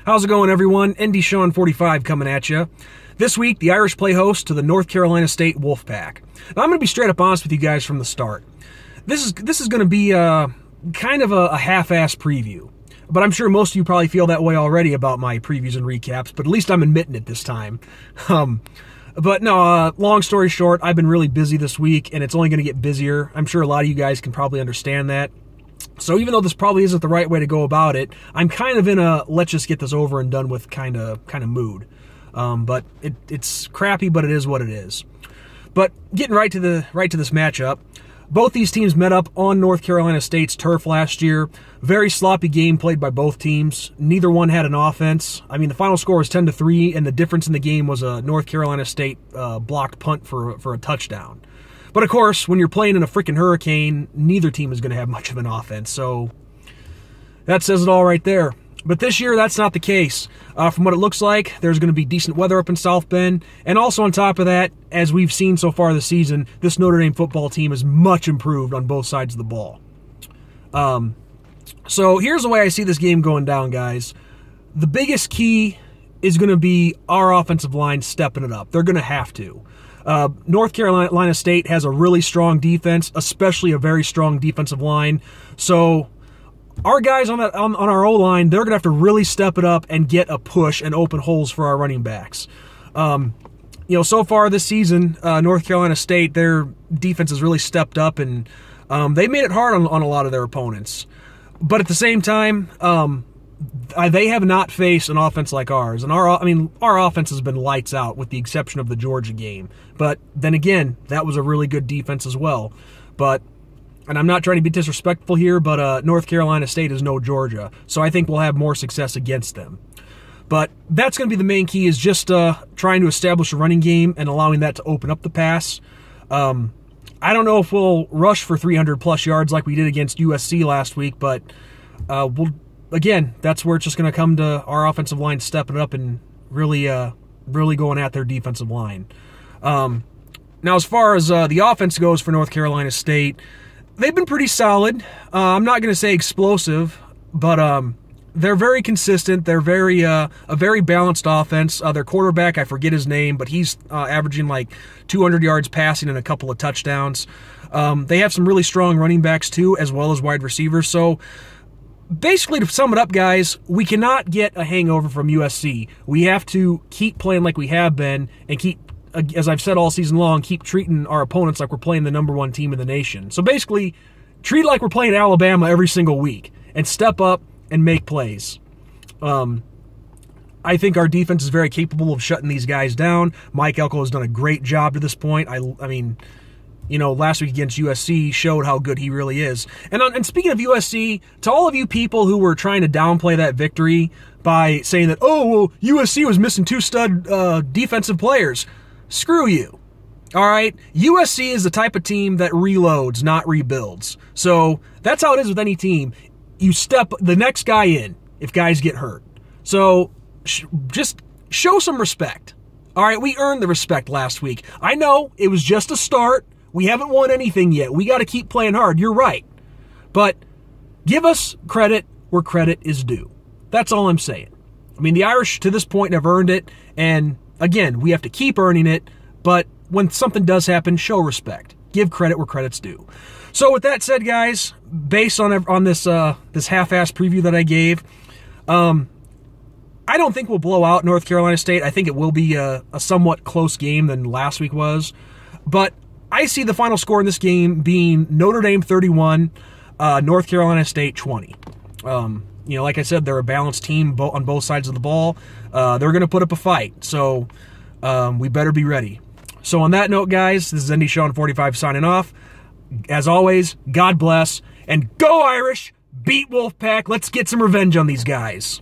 How's it going, everyone? ND Sean 45 coming at you. This week, the Irish play host to the North Carolina State Wolfpack. Now, I'm going to be straight up honest with you guys from the start. This is going to be kind of a half-ass preview. But I'm sure most of you probably feel that way already about my previews and recaps, but at least I'm admitting it this time. But no, long story short, I've been really busy this week, and it's only going to get busier. I'm sure a lot of you guys can probably understand that. So even though this probably isn't the right way to go about it, I'm kind of in a let's just get this over and done with kind of mood. But it's crappy, but it is what it is. But getting right to this matchup, both these teams met up on North Carolina State's turf last year. Very sloppy game played by both teams. Neither one had an offense. I mean, the final score was 10-3, and the difference in the game was a North Carolina State blocked punt for a touchdown. But of course, when you're playing in a freaking hurricane, neither team is going to have much of an offense. So that says it all right there. But this year, that's not the case. From what it looks like, there's going to be decent weather up in South Bend. And also on top of that, as we've seen so far this season, this Notre Dame football team is much improved on both sides of the ball. So here's the way I see this game going down, guys. The biggest key is going to be our offensive line stepping it up. They're going to have to. North Carolina State has a really strong defense, especially a very strong defensive line. So our guys on our O-line, they're going to have to really step it up and get a push and open holes for our running backs. So far this season, North Carolina State, their defense has really stepped up, and they made it hard on a lot of their opponents. But at the same time, they have not faced an offense like ours. And our offense has been lights out with the exception of the Georgia game. But then again, that was a really good defense as well. And I'm not trying to be disrespectful here, but North Carolina State is no Georgia. So I think we'll have more success against them. But that's going to be the main key, is just trying to establish a running game and allowing that to open up the pass. I don't know if we'll rush for 300-plus yards like we did against USC last week, but again, that's where it's just going to come to our offensive line stepping it up and really going at their defensive line. Now, as far as the offense goes for North Carolina State, they've been pretty solid. I'm not going to say explosive, but they're very consistent. They're a very balanced offense. Their quarterback, I forget his name, but he's averaging like 200 yards passing and a couple of touchdowns. They have some really strong running backs too, as well as wide receivers. So basically, to sum it up, guys, we cannot get a hangover from USC. We have to keep playing like we have been and keep, as I've said all season long, keep treating our opponents like we're playing the #1 team in the nation. So basically, treat it like we're playing Alabama every single week and step up and make plays. I think our defense is very capable of shutting these guys down. Mike Elko has done a great job to this point. I mean, last week against USC showed how good he really is. And speaking of USC, to all of you people who were trying to downplay that victory by saying that, oh, well, USC was missing 2 stud defensive players, screw you. All right? USC is the type of team that reloads, not rebuilds. So that's how it is with any team. You step the next guy in if guys get hurt. So just show some respect. All right? We earned the respect last week. I know it was just a start. We haven't won anything yet. We got to keep playing hard. You're right. But give us credit where credit is due. That's all I'm saying. I mean, the Irish to this point have earned it. And again, we have to keep earning it. But when something does happen, show respect. Give credit where credit's due. So with that said, guys, based on this half-ass preview that I gave, I don't think we'll blow out North Carolina State. I think it will be a somewhat close game than last week was. But I see the final score in this game being Notre Dame 31, North Carolina State 20. Like I said, they're a balanced team on both sides of the ball. They're going to put up a fight, so we better be ready. So on that note, guys, this is ND Sean 45 signing off. As always, God bless, and go Irish! Beat Wolfpack! Let's get some revenge on these guys.